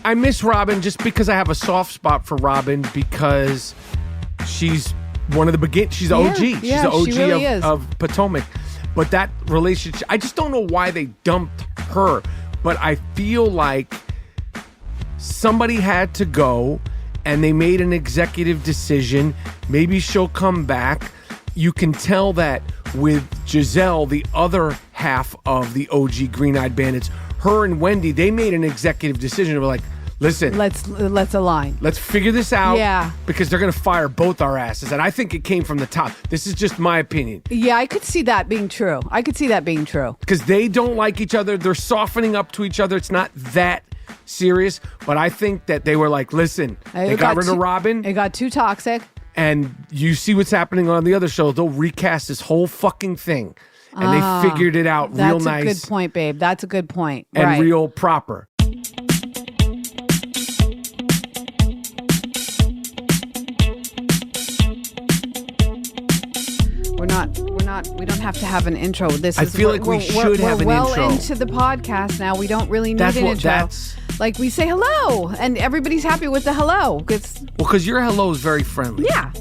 I miss Robin just because I have a soft spot for Robin because she's one of the she's the OG. She's the OG she really is. of Potomac. But that relationship, I just don't know why they dumped her. But I feel like somebody had to go and they made an executive decision. Maybe she'll come back. You can tell that with Giselle, the other half of the OG Green Eyed Bandits, her and Wendy, they made an executive decision. They were like, listen, let's align. Let's figure this out. Yeah. Because they're going to fire both our asses. And I think it came from the top. This is just my opinion. Yeah, I could see that being true. Because they don't like each other. They're softening up to each other. It's not that serious. But I think that they were like, listen, they got rid of Robin. It got too toxic. And you see what's happening on the other show. They'll recast this whole fucking thing. And they figured it out real nice. That's a good point, babe. That's a good point. And right. real proper. We don't have to have an intro. I feel like we should have an intro. We're well into the podcast now. We don't really need an intro. Like we say hello, and everybody's happy with the hello. Because your hello is very friendly. Yeah.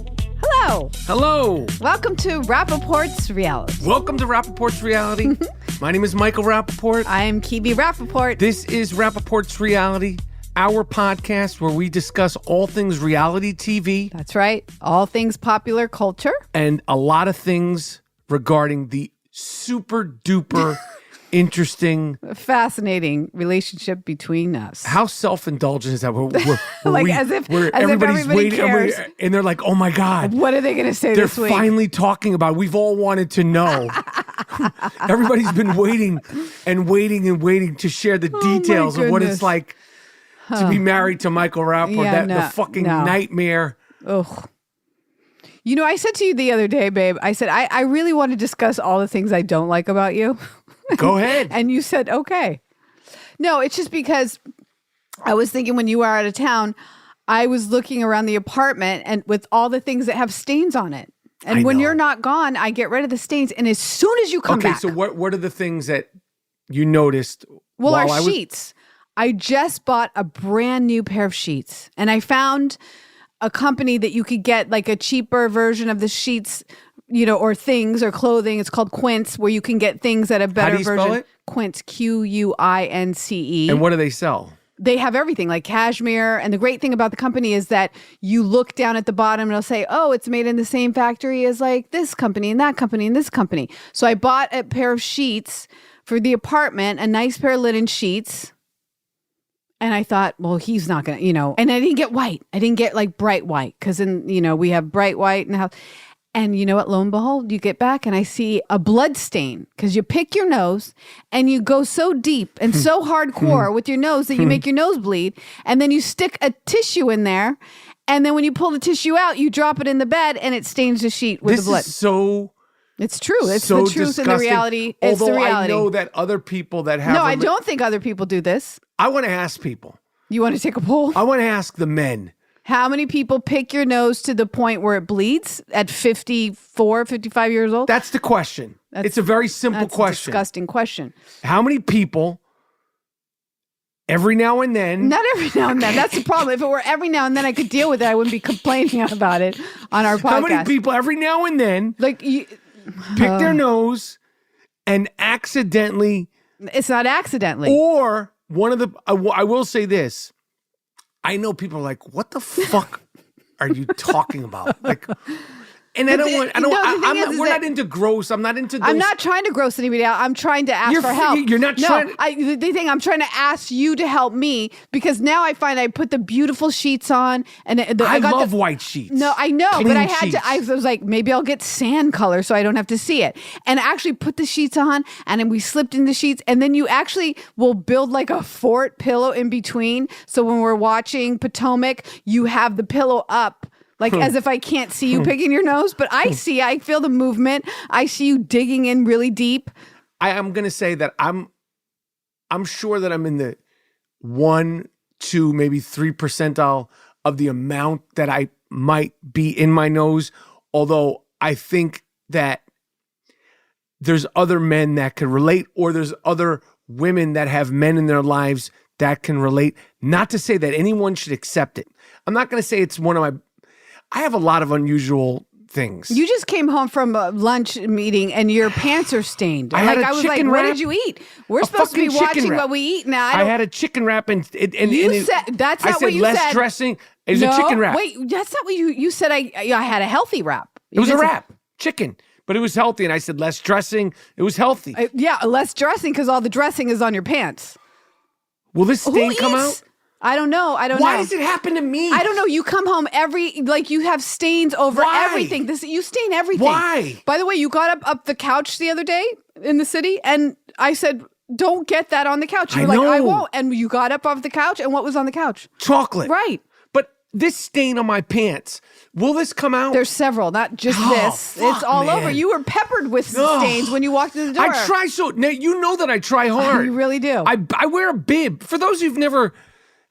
Hello. Hello. Welcome to Rapaport'S Reality. Welcome to Rapaport'S Reality. My name is Michael Rapaport. I am Kebe Rapaport. This is Rapaport'S Reality, our podcast where we discuss all things reality TV. That's right. All things popular culture. And a lot of things regarding the super duper interesting, fascinating relationship between us. How self-indulgent is that? As if everybody's everybody waiting cares. and they're like, oh my God. What are they going to say this week? They're finally talking about it. We've all wanted to know. Everybody's been waiting to share the details of what it's like to be married to Michael Rapaport. The fucking nightmare. Ugh. You know, I said to you the other day, babe, I said, I really want to discuss all the things I don't like about you. Go ahead. And you said, okay. No, it's just because I was thinking when you were out of town, I was looking around the apartment and with all the things that have stains on it. And when you're not gone, I get rid of the stains. And as soon as you come back. Okay, so what are the things that you noticed? Well, our sheets. I just bought a brand new pair of sheets. And I found a company that you could get like a cheaper version of the sheets, you know, or things or clothing. It's called Quince, where you can get things at a better version. How do you spell it? Quince, Quince. And what do they sell? They have everything like cashmere. And the great thing about the company is that you look down at the bottom and it'll say, oh, it's made in the same factory as like this company and that company and this company. So I bought a pair of sheets for the apartment, a nice pair of linen sheets. And I thought, well, he's not going to, you know, and I didn't get white. I didn't get like bright white because we have bright white in the house. And you know what? Lo and behold, you get back and I see a blood stain because you pick your nose and you go so deep and so hardcore with your nose that you make your nose bleed. And then you stick a tissue in there. And then when you pull the tissue out, you drop it in the bed and it stains the sheet with the blood. It's true. It's so the truth disgusting. and the reality. It's the reality. I know that other people that have... No, I don't think other people do this. I want to ask people. You want to take a poll? I want to ask the men. How many people pick your nose to the point where it bleeds at 54, 55 years old? That's the question. It's a very simple question. That's a disgusting question. How many people, every now and then... Not every now and then. That's the problem. If it were every now and then I could deal with it, I wouldn't be complaining about it on our podcast. How many people, every now and then, pick their nose and accidentally... It's not accidentally. Or one of the... I will say this. I know people are like, what the fuck are you talking about? Like, and we're not into gross. I'm not into those. I'm not trying to gross anybody out. I'm trying to ask for help. You're not trying to... The thing, I'm trying to ask you to help me because now I find I put the beautiful sheets on. And I love white sheets. No, I know, Clean but I had sheets. to... I was like, maybe I'll get sand color so I don't have to see it. And I actually put the sheets on and then we slipped in the sheets. And then you actually will build like a fort pillow in between. So when we're watching Potomac, you have the pillow up. Like as if I can't see you picking your nose, but I feel the movement. I see you digging in really deep. I am going to say that I'm sure that I'm in the 1, 2, maybe 3 percentile of the amount that I might be in my nose. Although I think that there's other men that could relate, or there's other women that have men in their lives that can relate. Not to say that anyone should accept it. I'm not going to say it's one of my... I have a lot of unusual things. You just came home from a lunch meeting and your pants are stained. I was like, what did you eat? We're supposed to be watching what we eat now. I had a chicken wrap and you said that's not what you said. Less dressing. It was a chicken wrap. Wait, that's not what you said. I had a healthy wrap. It was a wrap, chicken, but it was healthy. And I said less dressing. It was healthy. Less dressing because all the dressing is on your pants. Will this stain come out? I don't know. Why does it happen to me? I don't know. You come home you have stains over everything. You stain everything. Why? By the way, you got up the couch the other day in the city, and I said, don't get that on the couch. You were like, I won't. And you got up off the couch, and what was on the couch? Chocolate. Right. But this stain on my pants, will this come out? There's several, not just this. It's all over. You were peppered with stains when you walked in the door. I try now, you know that I try hard. You really do. I wear a bib. For those who've never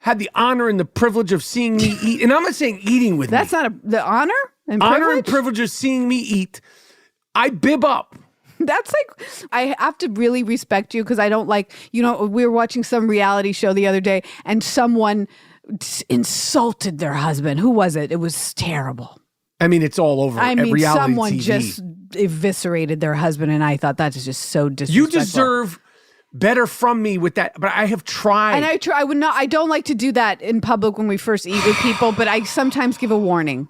had the honor and the privilege of seeing me eat, and I'm not saying eating with That's me. not the honor and privilege? Honor and privilege of seeing me eat. I bib up. That's like, I have to really respect you because I don't like, we were watching some reality show the other day and someone insulted their husband. Who was it? It was terrible. I mean, it's all over. Reality someone TV. Just eviscerated their husband, and I thought that is just so disrespectful. You deserve better from me with that, but I have tried. And I would not. I don't like to do that in public when we first eat with people, but I sometimes give a warning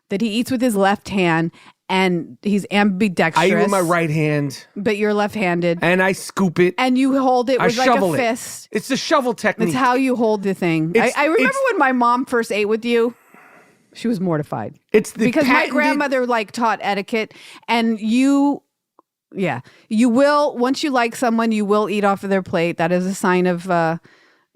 that he eats with his left hand and he's ambidextrous. I eat with my right hand, but you're left-handed, and I scoop it, and you hold it with like a fist. It's the shovel technique. It's how you hold the thing. I remember when my mom first ate with you. She was mortified. Because my grandmother taught etiquette, and you will, once you like someone, you will eat off of their plate. That is a sign of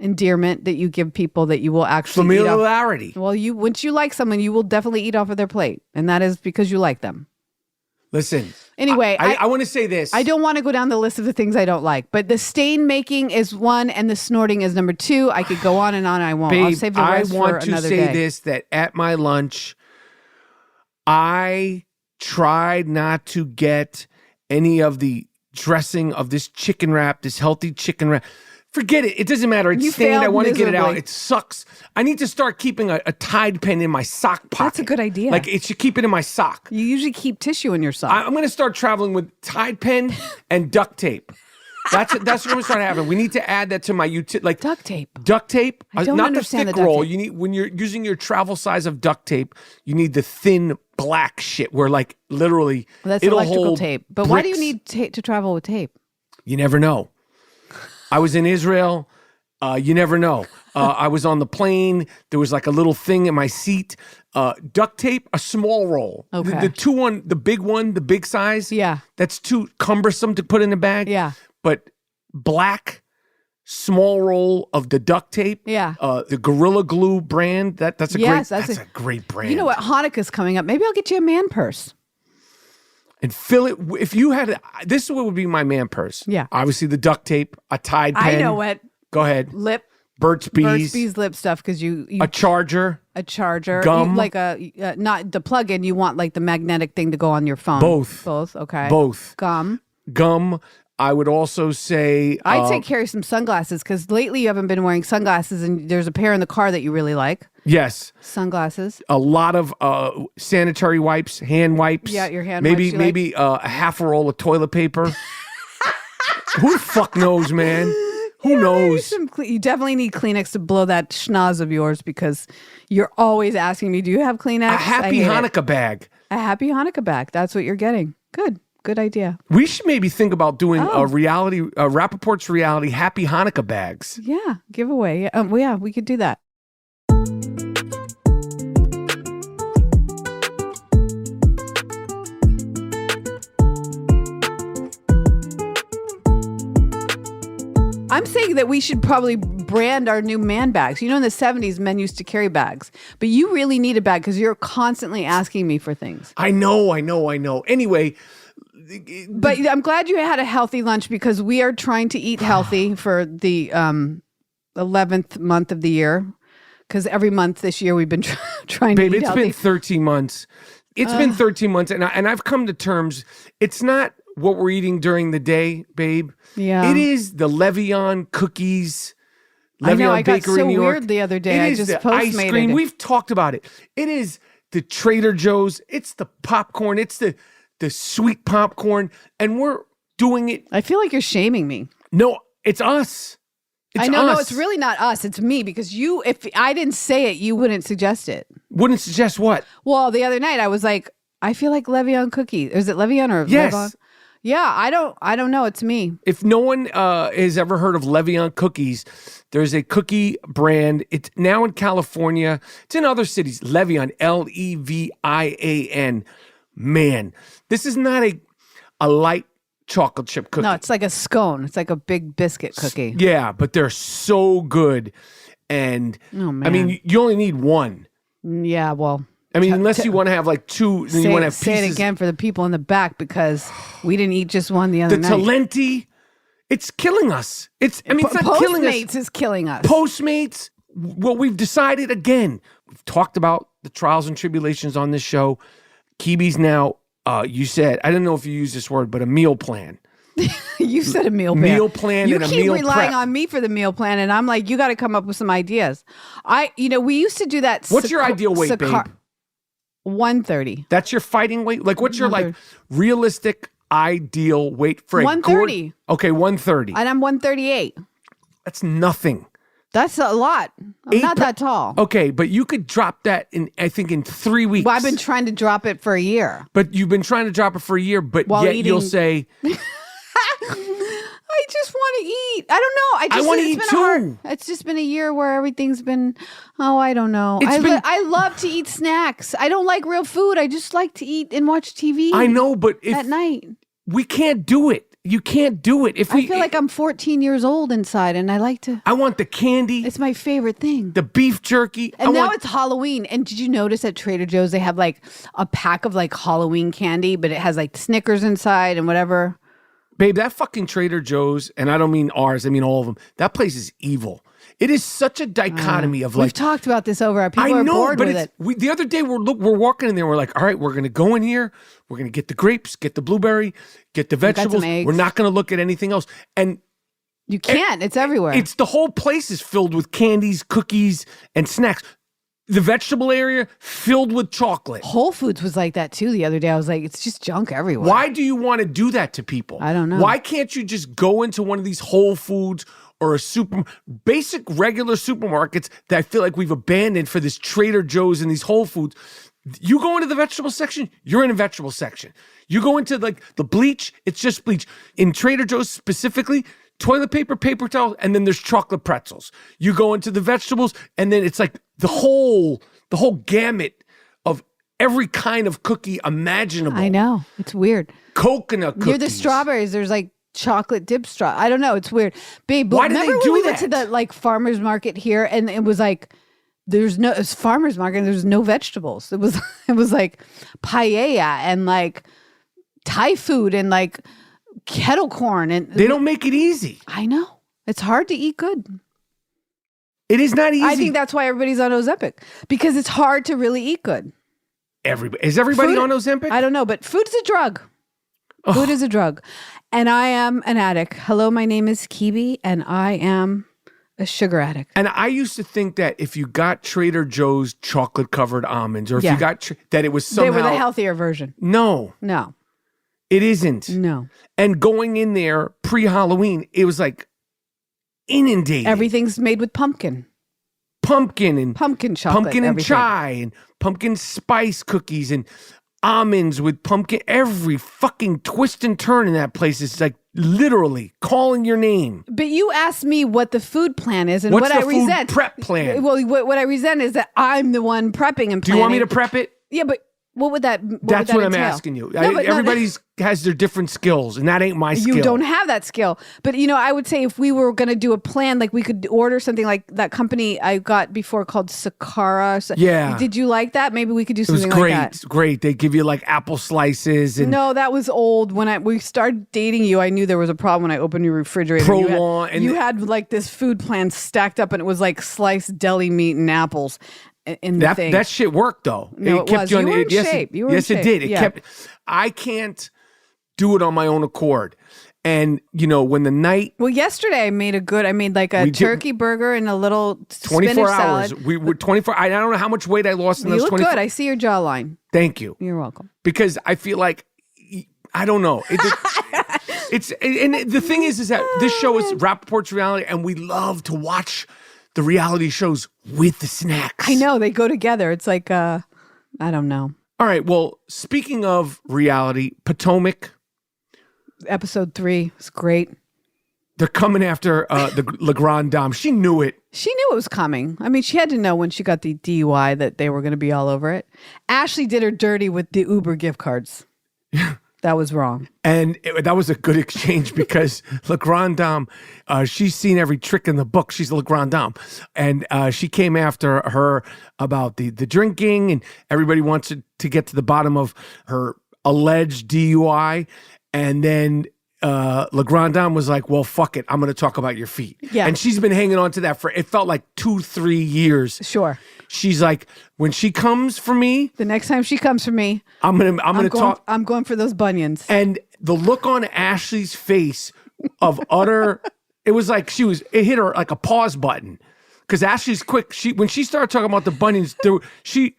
endearment that you give people, that you will actually familiarity. Eat off. Well, once you like someone, you will definitely eat off of their plate, and that is because you like them. Listen. Anyway, I want to say this. I don't want to go down the list of the things I don't like, but the stain making is one, and the snorting is number two. I could go on and on. I won't. Babe, I'll save the rest for another day. I want to say this: that at my lunch, I tried not to get any of the dressing of this chicken wrap, this healthy chicken wrap. Forget it. It doesn't matter. It's stained. I want to get it out. It sucks. I need to start keeping a Tide pen in my sock pocket. That's a good idea. It should keep it in my sock. You usually keep tissue in your sock. I'm going to start traveling with Tide pen and duct tape. That's what I'm going to start having. We need to add that to my duct tape. Duct tape. I don't not understand the thick the duct roll. tape. You need, when you're using your travel size of duct tape, you need the thin black shit where literally that's it'll electrical hold tape. But bricks. why do you need to travel with tape? You never know. I was in Israel. You never know. I was on the plane. There was a little thing in my seat. Duct tape, a small roll. Okay. The big one, the big size. Yeah. That's too cumbersome to put in a bag. Yeah. But black, small roll of the duct tape. Yeah. The Gorilla Glue brand. That's a great brand. You know what? Hanukkah's coming up. Maybe I'll get you a man purse. And fill it. If you had, this is what would be my man purse. Yeah. Obviously the duct tape, a Tide pen. I know what. Go ahead. Burt's Bees lip stuff, because you a charger, gum, not the plug-in. You want the magnetic thing to go on your phone. Both. Okay. Both. Gum. I would also say I'd say carry some sunglasses, because lately you haven't been wearing sunglasses, and there's a pair in the car that you really like. Yes. Sunglasses. A lot of sanitary wipes, hand wipes. Yeah, your hand maybe wipes. Maybe a half a roll of toilet paper. Who the fuck knows, man? Who knows? You definitely need Kleenex to blow that schnoz of yours, because you're always asking me, do you have Kleenex? A happy Hanukkah bag. A happy Hanukkah bag. That's what you're getting. Good idea. We should maybe think about doing a Rapaport's reality happy Hanukkah bags. Yeah, giveaway. Yeah, we could do that. I'm saying that we should probably brand our new man bags. In the 70s, men used to carry bags. But you really need a bag, because you're constantly asking me for things. I know. Anyway. But I'm glad you had a healthy lunch, because we are trying to eat healthy for the 11th month of the year. Because every month this year we've been trying to eat healthy. Babe, it's been 13 months. It's been 13 months, and I've come to terms. It's not what we're eating during the day, babe. Yeah. It is the Levian cookies, I know, Le'Veon I got Bakery so in New York. weird the other day. It I is just the ice Postmated cream. it. We've talked about it. It is the Trader Joe's. It's the popcorn. It's the sweet popcorn. And we're doing it. I feel like you're shaming me. No, it's us. It's I know, us. no, it's really not us. It's me because if I didn't say it, you wouldn't suggest it. Wouldn't suggest what? Well, the other night I was like, I feel like Le'Veon cookie. Is it Le'Veon or Yes. Le'Veon? Yeah, I don't know. It's me. If no one has ever heard of Le'Veon cookies, there's a cookie brand. It's now in California. It's in other cities. Le'Veon, Levian. Man, this is not a light chocolate chip cookie. No, it's like a scone. It's like a big biscuit cookie. Yeah, but they're so good. And Oh, man. I mean, you only need one. Yeah, well, I mean, unless you want to have like two, then you want to have say pieces. it again for the people in the back because we didn't eat just one the other The night. Talenti, it's killing us. It's not killing us. Postmates is killing us. Postmates, what we've decided again, we've talked about the trials and tribulations on this show. Kebe's now, you said, I don't know if you use this word, but a meal plan. You said a meal plan. Meal plan you and a keep meal relying prep. on me for the meal plan, and I'm like, you got to come up with some ideas. We used to do that. What's your ideal weight, babe? 130. That's your fighting weight? Like, what's your like realistic ideal weight for a 130. Okay, 130. And I'm 138. That's nothing. That's a lot. I'm not that tall. Okay, but you could drop that I think in 3 weeks. Well, I've been trying to drop it for a year. But you've been trying to drop it for a year, but While yet eating- you'll say, I just want to eat. I don't know. I wanna eat too. It's just been a year where everything's been, I don't know. I love to eat snacks. I don't like real food. I just like to eat and watch TV. I know, but at night. we can't do it. You can't do it. I feel like I'm 14 years old inside, and I like to. I want the candy, It's my favorite thing. the beef jerky. And now it's Halloween. And did you notice at Trader Joe's they have like a pack of like Halloween candy, but it has like Snickers inside and whatever. Babe, that fucking Trader Joe's, and I don't mean ours, I mean all of them. That place is evil. It is such a dichotomy of like. We've talked about this over. People I are know, bored but with it. the other day we're walking in there. We're like, all right, we're gonna go in here. We're gonna get the grapes, get the blueberry, get the got some vegetables. eggs. We're not gonna look at anything else. And You can't. It's everywhere. it's the whole place is filled with candies, cookies, and snacks. The vegetable area filled with chocolate. Whole Foods was like that too the other day. I was like, it's just junk everywhere. Why do you want to do that to people? I don't know. Why can't you just go into one of these Whole Foods or a basic regular supermarkets that I feel like we've abandoned for this Trader Joe's and these Whole Foods? You go into the vegetable section, you're in a vegetable section. You go into like the bleach, it's just bleach. In Trader Joe's specifically, toilet paper, paper towels, and then there's chocolate pretzels. You go into the vegetables, and then it's like the whole gamut of every kind of cookie imaginable. I know. It's weird. Coconut cookies. Near the strawberries, there's like chocolate dip straw. I don't know. It's weird. Babe, Why do they remember do when we went to that? the like farmer's market here and it was like, it's farmer's market and there's no vegetables. It was like paella and like Thai food and like kettle corn. And They don't make it easy. I know. It's hard to eat good. It is not easy. I think that's why everybody's on Ozempic because it's hard to really eat good. Is everybody Food- on Ozempic? I don't know, but food is a drug. Food is a drug. And I am an addict. Hello, my name is Kebe, and I am a sugar addict. And I used to think that if you got Trader Joe's chocolate covered almonds, or if Yeah. you got that it was somehow They were the healthier version. No, No, it isn't. no. And going in there pre-Halloween, it was like inundated. Everything's made with pumpkin pumpkin chocolate. pumpkin and everything. chai and pumpkin spice cookies and almonds with pumpkin. Every fucking twist and turn in that place is like literally calling your name. But you asked me what the food plan is, and What's what the I food resent. prep plan? Well, what I resent is that I'm the one prepping and planning. Do you want me to prep it? Yeah, but what would that? That's what I'm entail? asking you. No, but no, Everybody's has their different skills, and that ain't my skill. You don't have that skill. But, I would say if we were going to do a plan, like we could order something like that company I got before called Sakara. Yeah. Did you like that? Maybe we could do It was something great. like that. Great. They give you like apple slices and No, that was old. When we started dating you, I knew there was a problem when I opened your refrigerator. Prolong and- You had like this food plan stacked up and it was like sliced deli meat and apples in the thing. that shit worked though. No, it was. You were in shape. You were in yes, it shape. did. It Yeah. kept. I can't do it on my own accord. And, you know, when the night... Well, yesterday I made like a turkey burger and a little 24 spinach hours. salad. We were 24. I don't know how much weight I lost in those 24. You look good. I see your jawline. Thank you. You're welcome. Because I feel like, I don't know. And the thing is that this show is Rapaport'S reality, and we love to watch the reality shows with the snacks. I know. They go together. It's like, I don't know. All right. Well, speaking of reality, Potomac... Episode 3 is great. They're coming after the La Grande Dame. She knew it. She knew it was coming. I mean, she had to know when she got the DUI that they were going to be all over it. Ashley did her dirty with the Uber gift cards. That was wrong. And that was a good exchange because La Grande Dame, she's seen every trick in the book. She's La Grande Dame. And she came after her about the drinking, and everybody wants to get to the bottom of her alleged DUI. And then La Grande Dame was like, well, fuck it. I'm going to talk about your feet. Yeah. And she's been hanging on to that for, it felt like 2-3 years. Sure. She's like, when she comes for me. The next time she comes for me. I'm going to talk. I'm going for those bunions. And the look on Ashley's face of utter, it was like it hit her like a pause button. Because Ashley's quick. When she started talking about the bunions, she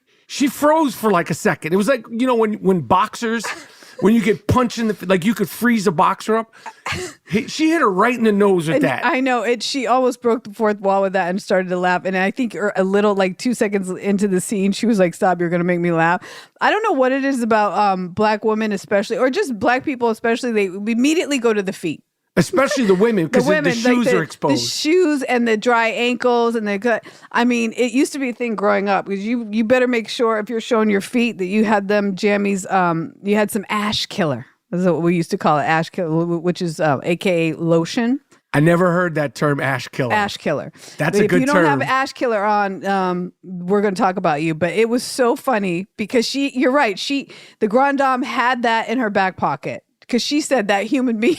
froze for like a second. It was like, you know, when boxers... When you get punched in like you could freeze a boxer up. She hit her right in the nose with that. I know it. She almost broke the fourth wall with that and started to laugh. And I think a little, like 2 seconds into the scene, she was like, stop, you're going to make me laugh. I don't know what it is about black women especially, or just black people especially. They immediately go to the feet. Especially the women, because the shoes are exposed. The shoes and the dry ankles and I mean, it used to be a thing growing up because you better make sure if you're showing your feet that you had them jammies. You had some ash killer. That's what we used to call it, ash killer, which is AKA lotion. I never heard that term, ash killer. Ash killer. That's a good term. If you don't have ash killer on, we're going to talk about you. But it was so funny because you're right. The Grande Dame had that in her back pocket because she said that human being.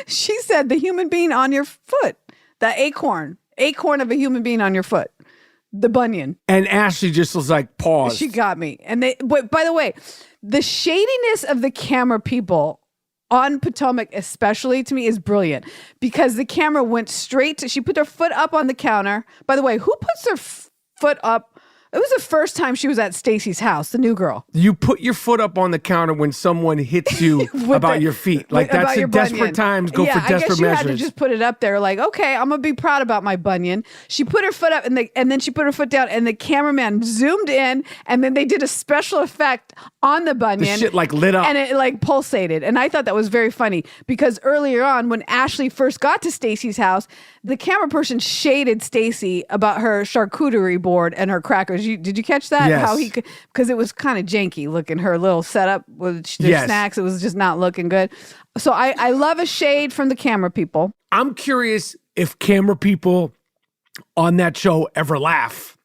She said the human being on your foot, the acorn of a human being on your foot, the bunion. And Ashley just was like, pause. She got me. But by the way, the shadiness of the camera people on Potomac, especially to me, is brilliant because the camera went straight she put her foot up on the counter. By the way, who puts their foot up? It was the first time she was at Stacy's house, the new girl. You put your foot up on the counter when someone hits you about your feet. Like that's in desperate times, go for desperate measures. I guess you had to just put it up there like, okay, I'm going to be proud about my bunion. She put her foot up and then she put her foot down and the cameraman zoomed in and then they did a special effect on the bunion. The shit like lit up. And it like pulsated. And I thought that was very funny because earlier on when Ashley first got to Stacy's house, the camera person shaded Stacy about her charcuterie board and her crackers. Did you catch that? Yes. How he could, because it was kind of janky looking, her little setup with their snacks. It was just not looking good. So I love a shade from the camera people. I'm curious if camera people on that show ever laugh.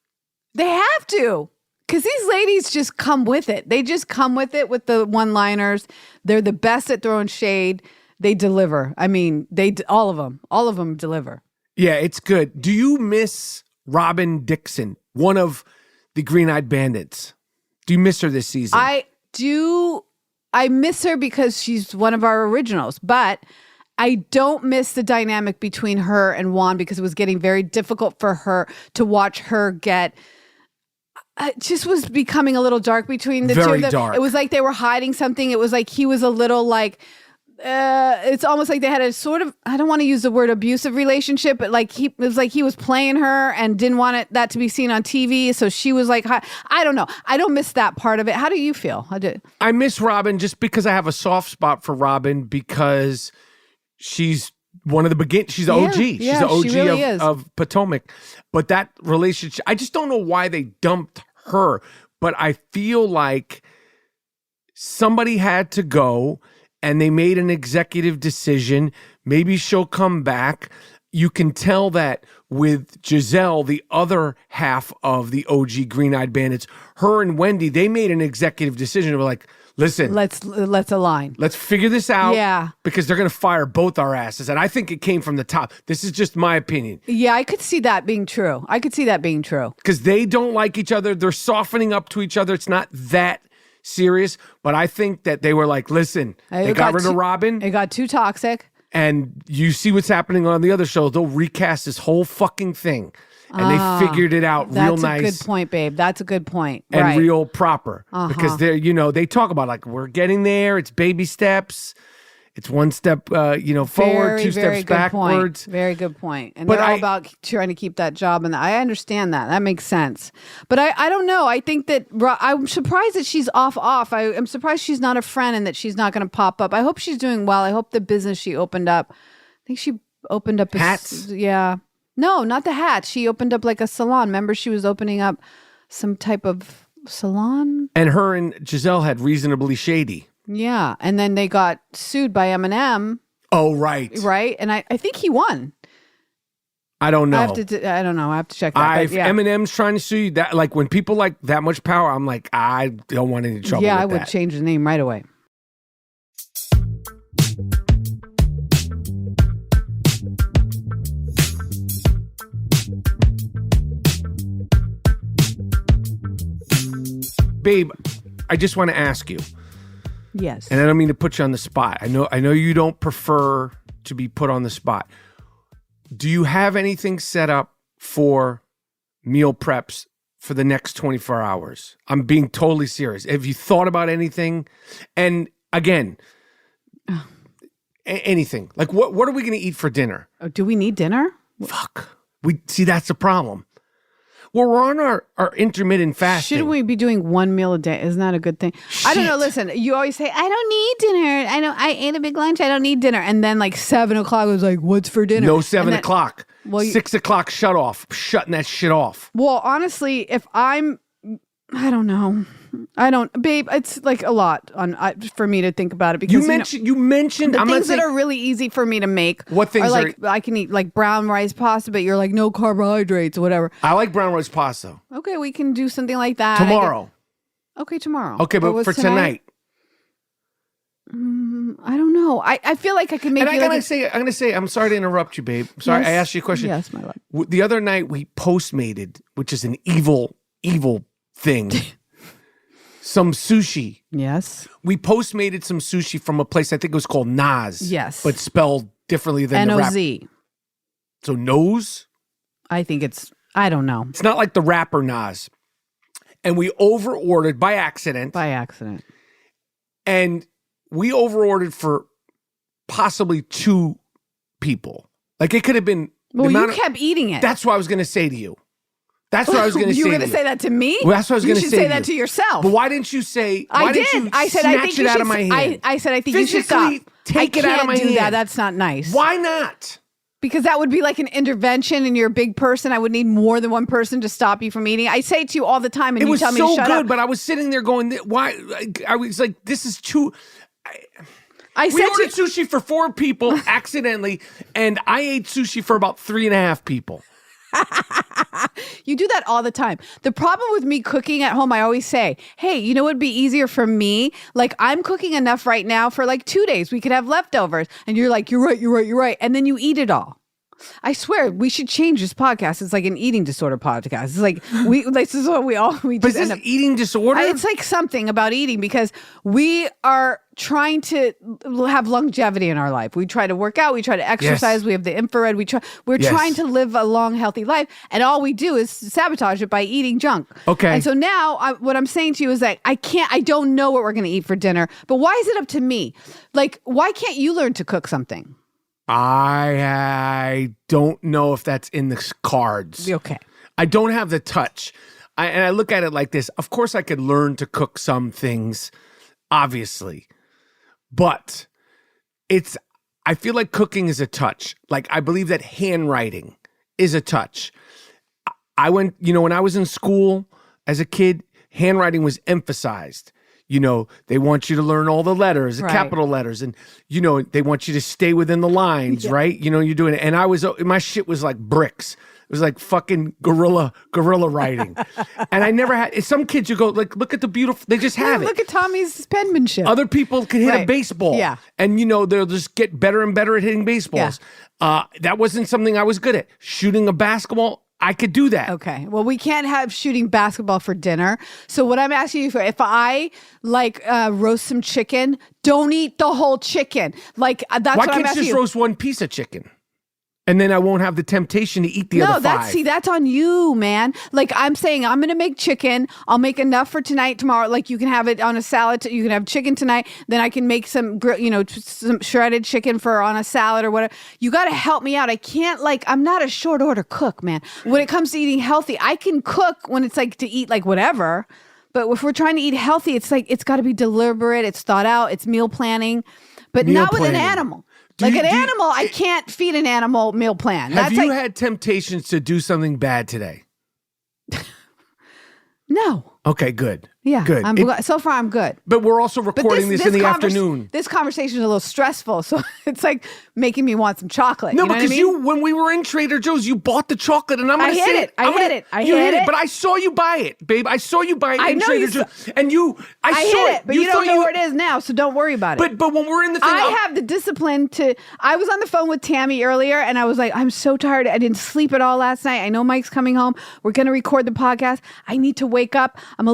They have to. Because these ladies just come with it. They just come with it with the one-liners. They're the best at throwing shade. They deliver. I mean, all of them deliver. Yeah, it's good. Do you miss Robin Dixon, one of the Green-Eyed Bandits? Do you miss her this season? I do. I miss her because she's one of our originals, but I don't miss the dynamic between her and Juan because it was getting very difficult for her to watch her get. It just was becoming a little dark between the two of them. Very dark. It was like they were hiding something. It was like he was a little like. It's almost like they had a sort of, I don't want to use the word abusive relationship, but like it was like he was playing her and didn't want that to be seen on TV. So she was like, I don't know. I don't miss that part of it. How do you feel? I miss Robin just because I have a soft spot for Robin because she's one of the she's the OG. She's the OG she really of Potomac. But that relationship, I just don't know why they dumped her. But I feel like somebody had to go. And they made an executive decision. Maybe she'll come back. You can tell that with Giselle, the other half of the OG Green-Eyed Bandits, her and Wendy, they made an executive decision. They were like, listen. Let's align. Let's figure this out. Yeah. Because they're going to fire both our asses. And I think it came from the top. This is just my opinion. Yeah, I could see that being true. Because they don't like each other. They're softening up to each other. It's not that serious, but I think that they were like, listen, they got rid of Robin. It got too toxic. And you see what's happening on the other show. They'll recast this whole fucking thing. And they figured it out real nice. That's a good point, babe. That's a good point. And right. real proper. Because they're, they talk about like, we're getting there. It's baby steps. It's one step, forward, two steps backwards. Very good point. And but they're all about trying to keep that job. And I understand that. That makes sense. But I don't know. I think that I'm surprised that she's off. I'm surprised she's not a friend and that she's not going to pop up. I hope she's doing well. I hope the business she opened up, I think she opened up hats. Yeah. No, not the hats. She opened up like a salon. Remember, she was opening up some type of salon. And her and Giselle had Reasonably Shady. Yeah, and then they got sued by Eminem. Oh, right. Right, and I think he won. I don't know. I don't know. I have to check that. If Eminem's trying to sue you, that like when people like that much power, I'm like, I don't want any trouble. Yeah, with I would that. change the name right away. Babe, I just want to ask you. Yes. And I don't mean to put you on the spot. I know you don't prefer to be put on the spot. Do you have anything set up for meal preps for the next 24 hours? I'm being totally serious. Have you thought about anything? And again, anything. Like what are we going to eat for dinner? Oh, do we need dinner? Fuck. That's the problem. Well, we're on our intermittent fasting. Shouldn't we be doing one meal a day? Isn't that a good thing? Shit. I don't know. Listen, you always say, I don't need dinner. I ate a big lunch. I don't need dinner. And then like 7 o'clock was like, what's for dinner? No 7 o'clock. Well, 6 o'clock shut off. Shutting that shit off. Well, honestly, I don't know. Babe, it's like a lot for me to think about it because you mentioned the things that are really easy for me to make. What things are like I can eat like brown rice pasta, but you're like no carbohydrates or whatever. I like brown rice pasta. Okay, we can do something like that Tomorrow. Okay, tomorrow. Okay, but for tonight. I don't know. I feel like I can make. And I'm gonna say, I'm sorry to interrupt you, babe. I'm sorry, yes. I asked you a question. Yes, my love. The other night we Postmated, which is an evil thing. Some sushi. Yes. We Postmated some sushi from a place, I think it was called Naz. Yes. But spelled differently than the rap. Noz. So Nose? I think I don't know. It's not like the rapper Nas. And we over-ordered by accident. And we over-ordered for possibly 2 people. Like it could have been... Well, you kept eating it. That's what I was going to say to you. That's what I was going to say. You were going to say that to me? Well, that's what I was going to say. You should say that to yourself. But why didn't you say? I did. I said I think you should. I said I think you should stop. Take it out of my hand. I can't do that. That's not nice. Why not? Because that would be like an intervention, and you're a big person. I would need more than one person to stop you from eating. I say it to you all the time, and you tell me to shut up. It was so good, but I was sitting there going, "Why?" I was like, "This is too." We ordered sushi for 4 people accidentally, and I ate sushi for about 3.5 people. You do that all the time. The problem with me cooking at home, I always say, hey, you know what would be easier for me? Like I'm cooking enough right now for like 2 days. We could have leftovers. And you're like, you're right. And then you eat it all. I swear we should change this podcast. It's like an eating disorder podcast. It's like this is what we But is this eating disorder? It's like something about eating because we are trying to have longevity in our life. We try to work out. We try to exercise. Yes. We have the infrared. We're trying to live a long, healthy life, and all we do is sabotage it by eating junk. Okay. And so now, what I'm saying to you is that I don't know what we're going to eat for dinner. But why is it up to me? Like, why can't you learn to cook something? I don't know if that's in the cards. Okay. I don't have the touch. And I look at it like this. Of course, I could learn to cook some things, obviously. But I feel like cooking is a touch. Like, I believe that handwriting is a touch. When I was in school as a kid, handwriting was emphasized. They want you to learn all the letters, the capital letters, and, they want you to stay within the lines, right? You're doing it. And my shit was like bricks. It was like fucking guerrilla writing. And I never had, some kids you go, like, look at the beautiful, they just have it. Look at Tommy's penmanship. Other people can hit a baseball. Yeah. And, they'll just get better and better at hitting baseballs. Yeah. That wasn't something I was good at. Shooting a basketball, I could do that. Okay. Well, we can't have shooting basketball for dinner. So what I'm asking you for, if I roast some chicken, don't eat the whole chicken. Like that's Why what I'm can't you asking just you. roast one piece of chicken? And then I won't have the temptation to eat the other five. That's on you, man. Like I'm saying, I'm going to make chicken. I'll make enough for tonight, tomorrow. Like you can have it on a salad. You can have chicken tonight. Then I can make some shredded chicken on a salad or whatever. You got to help me out. I can't I'm not a short order cook, man. When it comes to eating healthy, I can cook when it's like to eat like whatever. But if we're trying to eat healthy, it's like, it's got to be deliberate. It's thought out. It's meal planning, but not with an animal. I can't feed an animal meal plan. Have you had temptations to do something bad today? No. Okay, good. Yeah, good. So far, I'm good. But we're also recording this in the afternoon. This conversation is a little stressful, so it's like making me want some chocolate. No, you know because what I mean? when we were in Trader Joe's, you bought the chocolate, and I'm going to say it. I hit it. But I saw you buy it, babe. I saw you buy it in Trader Joe's, and I saw hit it. But you don't know where it is now, so don't worry about it. But when we're in the thing, I have the discipline to. I was on the phone with Tammy earlier, and I was like, I'm so tired. I didn't sleep at all last night. I know Mike's coming home. We're going to record the podcast. I need to wake up. I'm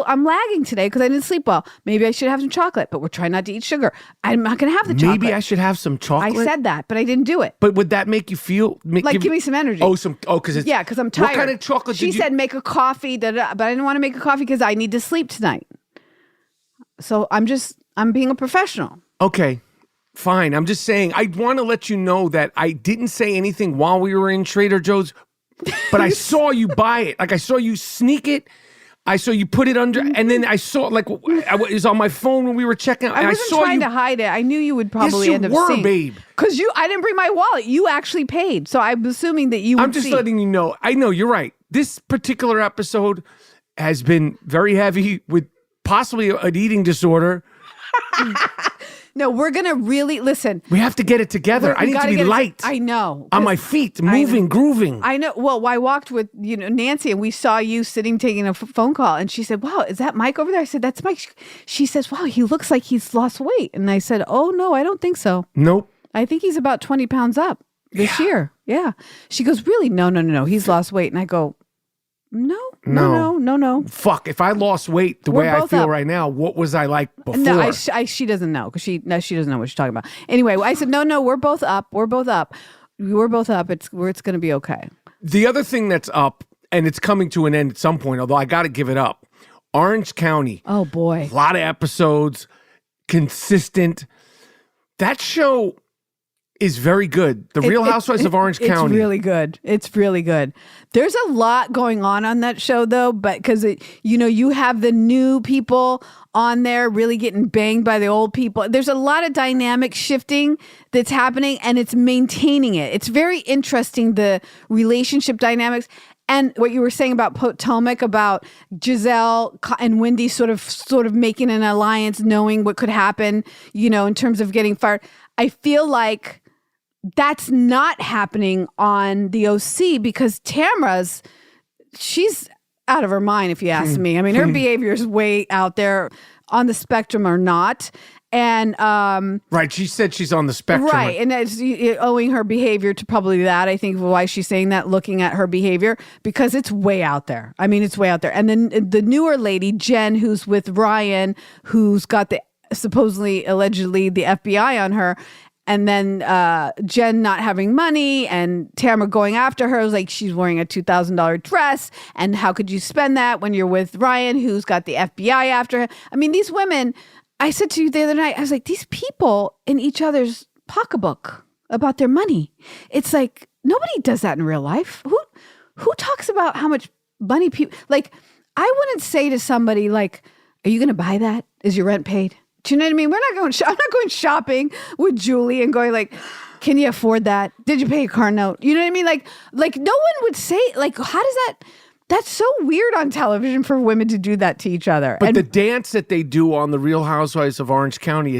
I'm lagging today because I didn't sleep well. Maybe I should have some chocolate, but we're trying not to eat sugar. I'm not going to have the chocolate. Maybe I should have some chocolate. I said that, but I didn't do it. But would that make you feel give me some energy? Because I'm tired. What kind of chocolate? She said make a coffee, but I didn't want to make a coffee because I need to sleep tonight. So I'm being a professional. Okay, fine. I'm just saying. I want to let you know that I didn't say anything while we were in Trader Joe's, but I saw you buy it. Like I saw you sneak it. I saw you put it under, and then I saw it was on my phone when we were checking out. I wasn't trying to hide it. I knew you would probably end up seeing. Babe. Because I didn't bring my wallet. You actually paid, so I'm assuming that you would I'm just letting you know. I know, you're right. This particular episode has been very heavy with possibly an eating disorder. No, we're going to really, listen. We have to get it together. I need to be light. I know. On my feet, moving, grooving. I know. Well, I walked with Nancy, and we saw you sitting taking a phone call, and she said, wow, is that Mike over there? I said, that's Mike. She says, wow, he looks like he's lost weight. And I said, oh, no, I don't think so. Nope. I think he's about 20 pounds up this year. Yeah. She goes, really? No. He's lost weight. And I go, no. Fuck, if I lost weight the way I feel right now, what was I like before? No, she doesn't know because she doesn't know what you're talking about. Anyway, I said, no, we're both up. We're both up. It's going to be okay. The other thing that's up, and it's coming to an end at some point, although I got to give it up, Orange County. Oh, boy. A lot of episodes, consistent. That show is very good. The Real Housewives of Orange County. It's really good. There's a lot going on that show, though, but because you have the new people on there really getting banged by the old people. There's a lot of dynamic shifting that's happening, and it's maintaining it. It's very interesting, the relationship dynamics. And what you were saying about Potomac, about Giselle and Wendy sort of making an alliance, knowing what could happen, in terms of getting fired. I feel like that's not happening on the OC because she's out of her mind, if you ask me. I mean, her behavior is way out there on the spectrum or not. And right, she said she's on the spectrum. Right, and it's owing her behavior to probably that. I think why she's saying that, looking at her behavior, because it's way out there. I mean, it's way out there. And then the newer lady, Jen, who's with Ryan, who's got supposedly, allegedly, the FBI on her. And then Jen not having money and Tamara going after her. It was like she's wearing a $2,000 dress. And how could you spend that when you're with Ryan, who's got the FBI after him? I mean, these women, I said to you the other night, I was like, these people in each other's pocketbook about their money. It's like, nobody does that in real life. Who talks about how much money people, like, I wouldn't say to somebody like, are you going to buy that? Is your rent paid? Do you know what I mean? I'm not going shopping with Julie and going like, can you afford that? Did you pay a car note? You know what I mean? Like no one would say, like, how does that's so weird on television for women to do that to each other. But the dance that they do on the Real Housewives of Orange County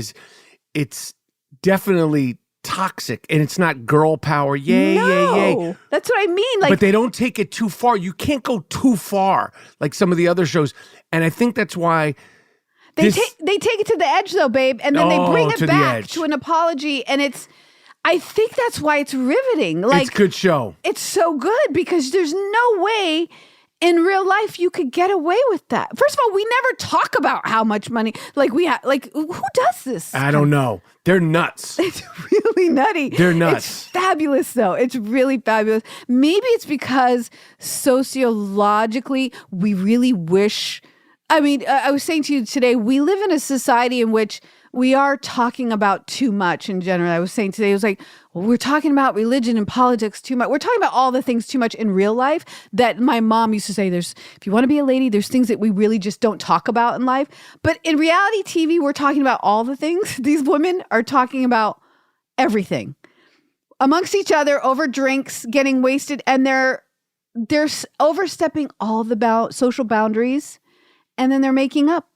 it's definitely toxic, and it's not girl power. Yay. That's what I mean. But they don't take it too far. You can't go too far like some of the other shows. And I think that's why they take it to the edge, though, babe, and then they bring it back to an apology, and I think that's why it's riveting. Like, it's a good show. It's so good because there's no way in real life you could get away with that. First of all, we never talk about how much money we have. Like, who does this? I don't know. They're nuts. It's really nutty. They're nuts. It's fabulous, though. It's really fabulous. Maybe it's because sociologically we really wish. I mean, I was saying to you today, we live in a society in which we are talking about too much in general. I was saying today, it was like, well, we're talking about religion and politics too much. We're talking about all the things too much in real life that my mom used to say, if you want to be a lady, there's things that we really just don't talk about in life. But in reality TV, we're talking about all the things. These women are talking about everything amongst each other over drinks, getting wasted, and they're overstepping all the social boundaries, and then they're making up.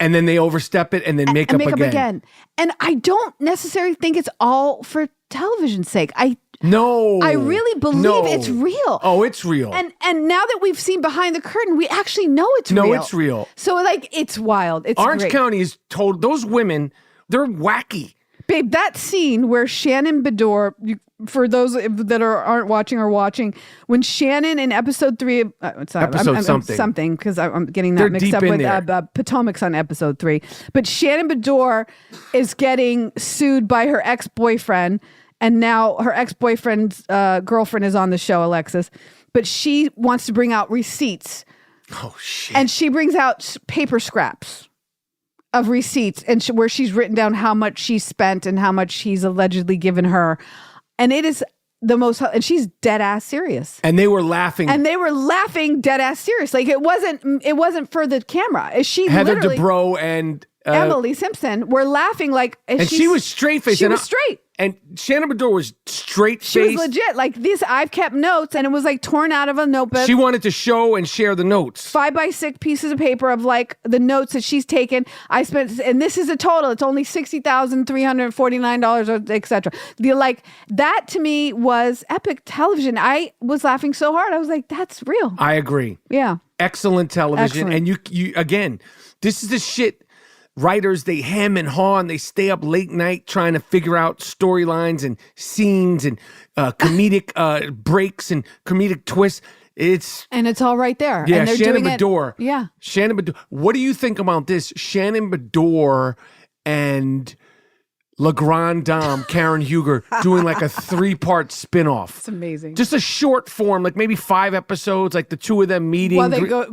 And then they overstep it and then make up again. And I don't necessarily think it's all for television's sake. I really believe it's real. Oh, it's real. And now that we've seen behind the curtain, we actually know it's real. No, it's real. So like, it's wild. It's Orange great. County is told those women, they're wacky. Babe, that scene where Shannon Bedore, for those that aren't watching or watching, when Shannon in episode 3, something, because I'm getting that mixed up with Potomac's on episode 3. But Shannon Bedore is getting sued by her ex-boyfriend, and now her ex-boyfriend's girlfriend is on the show, Alexis. But she wants to bring out receipts. Oh, shit. And she brings out paper scraps of receipts and where she's written down how much she spent and how much he's allegedly given her. And it is the most, and she's dead ass serious. And they were laughing. And they were laughing dead ass serious. Like it wasn't for the camera. She Heather Dubrow and Emily Simpson were laughing like, and she was straight faced. She was straight. And Shannon Bedore was straight faced. She was legit. Like this, I've kept notes, and it was like torn out of a notebook. She wanted to show and share the notes. 5x6 pieces of paper of like the notes that she's taken. I spent, and this is a total. It's only $60,349, etc. Like that to me was epic television. I was laughing so hard. I was like, that's real. I agree. Yeah. Excellent television. Excellent. And you again, this is the shit. Writers, they hem and haw and they stay up late night trying to figure out storylines and scenes and comedic breaks and comedic twists. It's all right there. Yeah, and they're Shannon doing Bedore. Yeah. Shannon Bedore. What do you think about this? Shannon Bedore and La Grande Dame, Karen Huger, doing like a 3-part spinoff. It's amazing. Just a short form, like maybe 5 episodes, like the two of them meeting. Well, they go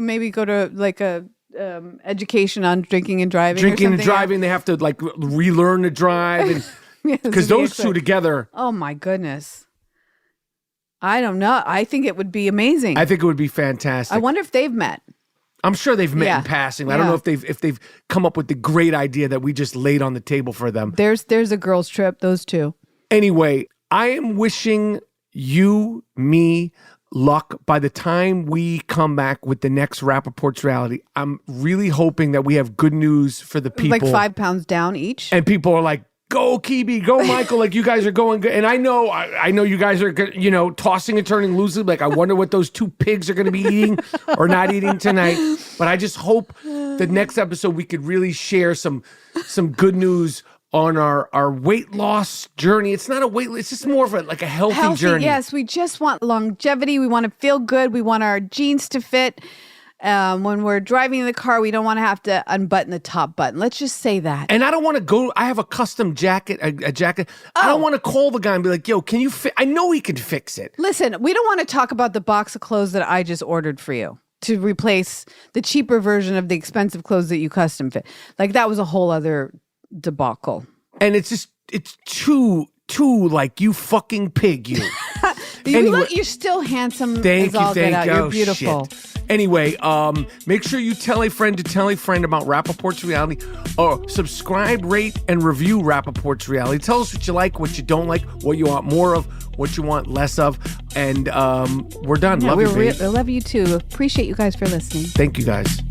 to like a education on drinking and driving. They have to like relearn to drive, because those two together. Oh my goodness! I don't know. I think it would be amazing. I think it would be fantastic. I wonder if they've met. I'm sure they've met in passing. I don't know if they've come up with the great idea that we just laid on the table for them. There's a girls' trip. Those two. Anyway, I am wishing you, me, luck by the time we come back with the next Rapaport's reality. I'm really hoping that we have good news for the people. Like 5 pounds down each. And people are like, go Kebe, go Michael, like you guys are going good. And I know you guys are, tossing and turning loosely. Like, I wonder what those 2 pigs are going to be eating or not eating tonight. But I just hope the next episode we could really share some good news on our weight loss journey. It's not a weight, it's just more of a healthy journey. Yes, we just want longevity. We want to feel good. We want our jeans to fit. When we're driving in the car, we don't want to have to unbutton the top button. Let's just say that. And I don't want to go, I have a custom jacket, a jacket. I don't want to call the guy and be like, yo, can you I know he can fix it. Listen, we don't want to talk about the box of clothes that I just ordered for you to replace the cheaper version of the expensive clothes that you custom fit. Like that was a whole other debacle. And it's too like, you fucking pig, you. You're still handsome. Thank you. You're beautiful. Shit. Anyway, make sure you tell a friend to tell a friend about Rapaport's reality, or subscribe, rate, and review Rapaport's reality. Tell us what you like, what you don't like, what you want more of, what you want less of, and we're done. Yeah, love you, babe. I love you too. Appreciate you guys for listening. Thank you, guys.